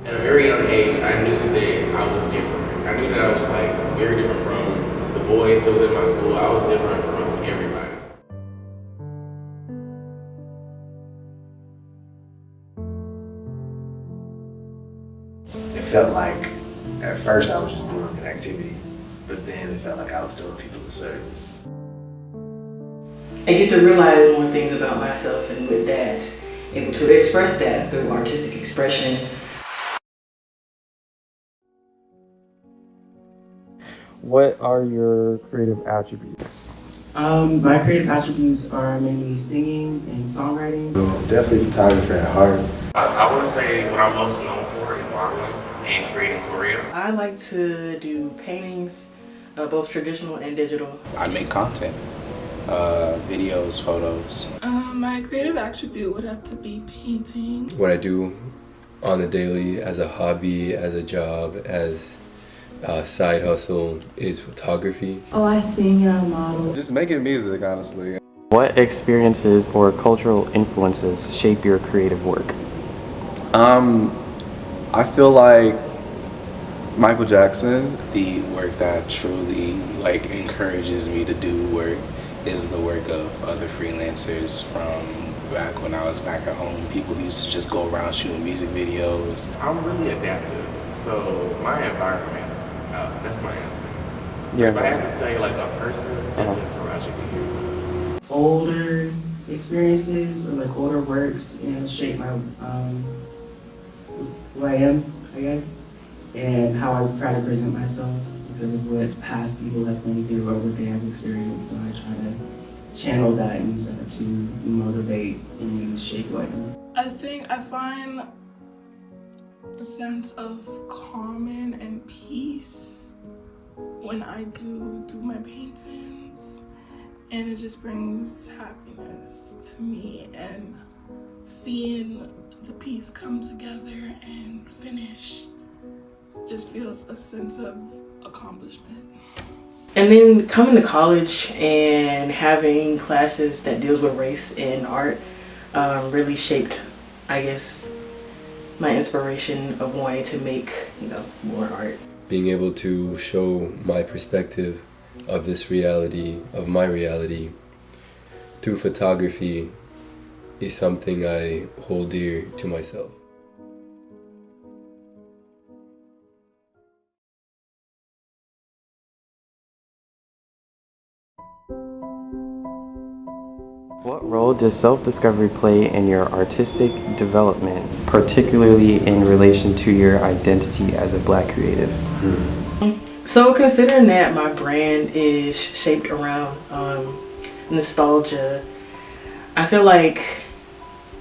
At a very young age, I knew that I was different. I knew that I was like very different from the boys that was in my school. I was different from everybody. It felt like, at first I was just doing an activity, but then it felt like I was doing people a service. I get to realize more things about myself, and with that, able to express that through artistic expression. What are your creative attributes? My creative attributes are mainly singing and songwriting. I'm definitely a photographer at heart. I would say what I'm most known for is modeling and creating choreo. I like to do paintings, both traditional and digital. I make content, videos, photos. My creative attribute would have to be painting. What I do on the daily as a hobby, as a job, as a side hustle is photography. Oh, I sing and I model. Just making music, honestly. What experiences or cultural influences shape your creative work? I feel like Michael Jackson. The work that truly encourages me to do work is the work of other freelancers from back when I was back at home. People who used to just go around shooting music videos. I'm really adaptive, so my environment, that's my answer. Yeah. If I had to say like a person, definitely Taraji P. Henson. Older experiences or like older works, shape my who I am, I guess, and how I try to present myself because of what past people have been through or what they have experienced. So I try to channel that and use that to motivate and shape who I am. I think I find a sense of calm and peace when I do my paintings, and it just brings happiness to me, and seeing the piece come together and finish just feels a sense of accomplishment. And then coming to college and having classes that deals with race and art really shaped, I guess, my inspiration of wanting to make, more art. Being able to show my perspective of this reality, of my reality, through photography is something I hold dear to myself. What role does self-discovery play in your artistic development, particularly in relation to your identity as a Black creative? So considering that my brand is shaped around nostalgia, I feel like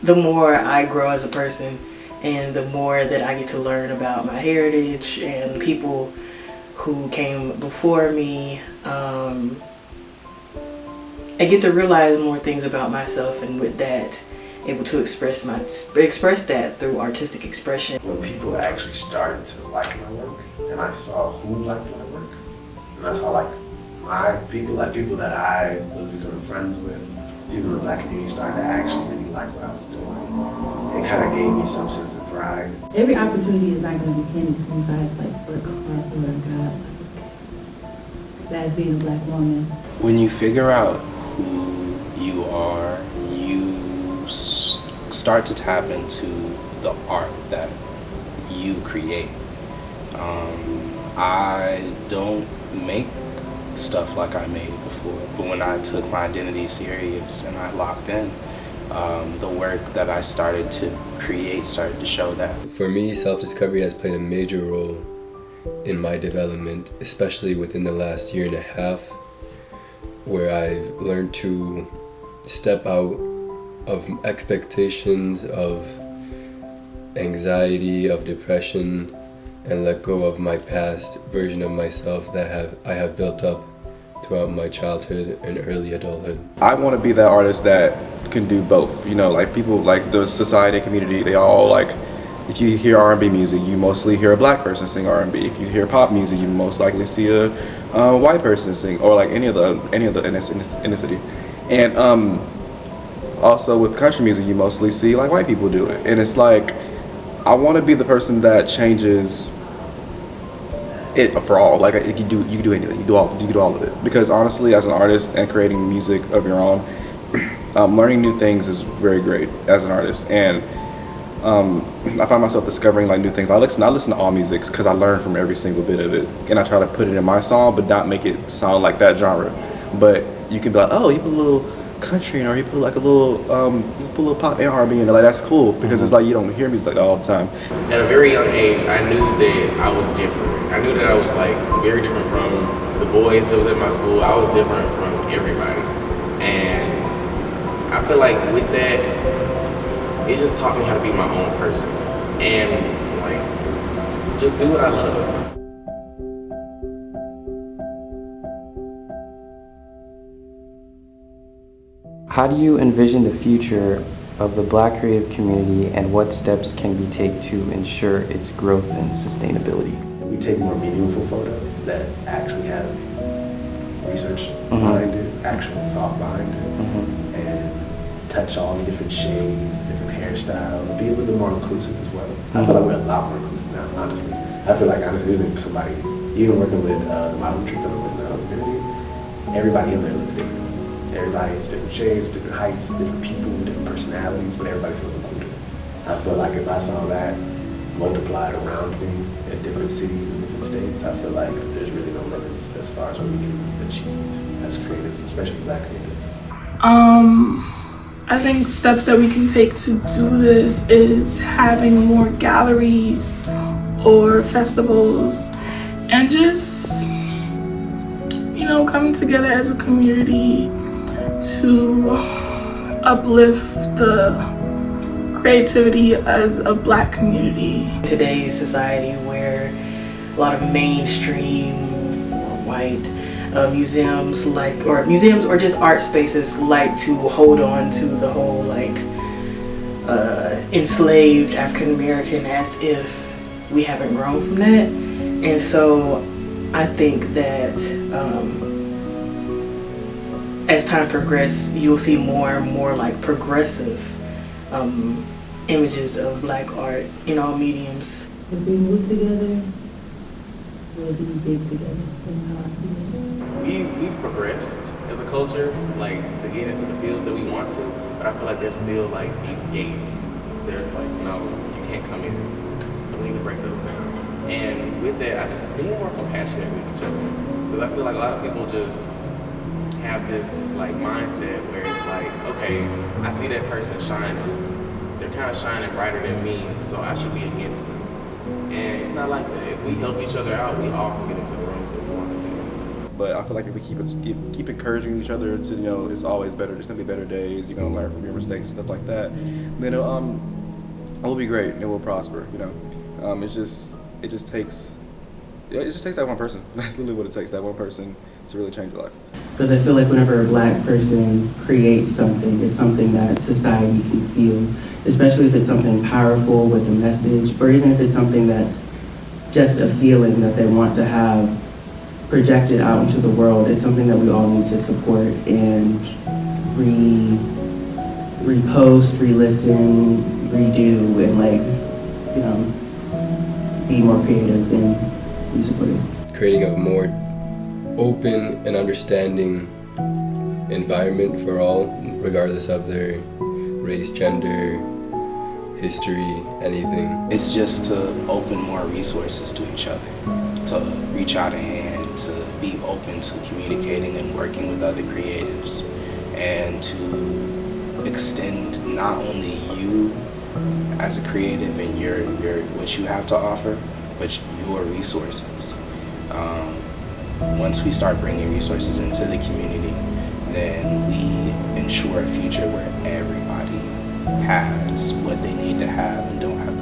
the more I grow as a person and the more that I get to learn about my heritage and people who came before me, I get to realize more things about myself, and with that, able to express that through artistic expression. When people actually started to like my work, and I saw who liked my work, and I saw my people, people that I was becoming friends with, people in the Black community started to actually really like what I was doing. It kind of gave me some sense of pride. Every opportunity is not going to be handed to you, so I have to work hard for it. God, that is being a Black woman. When you figure out who you are, you start to tap into the art that you create. I don't make stuff like I made before, but when I took my identity serious and I locked in, the work that I started to create started to show that. For me, self-discovery has played a major role in my development, especially within the last year and a half, where I've learned to step out of expectations, of anxiety, of depression, and let go of my past version of myself that I have built up throughout my childhood and early adulthood. I want to be that artist that can do both. People, the society and community, they all if you hear R&B music, you mostly hear a Black person sing R&B. If you hear pop music, you most likely see a white person sing, or any of the ethnicity. And also with country music, you mostly see white people do it. And it's I want to be the person that changes it for all. Like you can do anything. You do all of it. Because honestly, as an artist and creating music of your own, learning new things is very great as an artist. And I find myself discovering like new things. I listen to all musics because I learn from every single bit of it, and I try to put it in my song, but not make it sound like that genre. But you can be like, oh, you put a little country in, or you put like a little, you put a little pop and R&B in, like that's cool because it's like you don't hear music like all the time. At a very young age, I knew that I was different. I knew that I was like very different from the boys that was at my school. I was different from everybody, and I feel like with that, it just taught me how to be my own person and like just do what I love. How do you envision the future of the Black creative community, and what steps can we take to ensure its growth and sustainability? We take more meaningful photos that actually have research behind it, actual thought behind it, and touch all the different shades, different hairstyles, be a little bit more inclusive as well. I feel like we're a lot more inclusive now, honestly. I feel like honestly, there's somebody, even working with the model troupe that I'm with now, Divinity, everybody in there looks different. Everybody has different shades, different heights, different people, different personalities, but everybody feels included. I feel like if I saw that multiplied around me in different cities and different states, I feel like there's really no limits as far as what we can achieve as creatives, especially Black creatives. I think steps that we can take to do this is having more galleries or festivals and just, you know, coming together as a community to uplift the creativity as a Black community. In today's society where a lot of mainstream or white museums or just art spaces like to hold on to the whole like enslaved African American as if we haven't grown from that. And so I think that as time progresses, you'll see more and more like progressive images of Black art in all mediums. If we move together, we'll be big together. In how I feel. We've progressed as a culture, like to get into the fields that we want to, but I feel like there's still like these gates. There's like, no, you can't come in. We need to break those down. And with that, I just being more compassionate with each other, because I feel like a lot of people just have this like mindset where it's like, okay, I see that person shining. They're kind of shining brighter than me, so I should be against them. And it's not like that. If we help each other out, we all can get into the rooms that we want to be in. But I feel like if we keep encouraging each other to, you know, it's always better. There's gonna be better days. You're gonna learn from your mistakes and stuff like that. Then it'll be great and we'll prosper. You know, it just takes that one person. That's literally what it takes. That one person to really change your life. Because I feel like whenever a Black person creates something, it's something that society can feel, especially if it's something powerful with a message, or even if it's something that's just a feeling that they want to have projected out into the world. It's something that we all need to support and repost, re-listen, redo, and like, you know, be more creative and be supportive. Creating a more open and understanding environment for all, regardless of their race, gender, history, anything. It's just to open more resources to each other, to reach out a hand, to be open to communicating and working with other creatives, and to extend not only you as a creative and your what you have to offer, but your resources. Once we start bringing resources into the community, then we ensure a future where everybody has what they need to have and don't have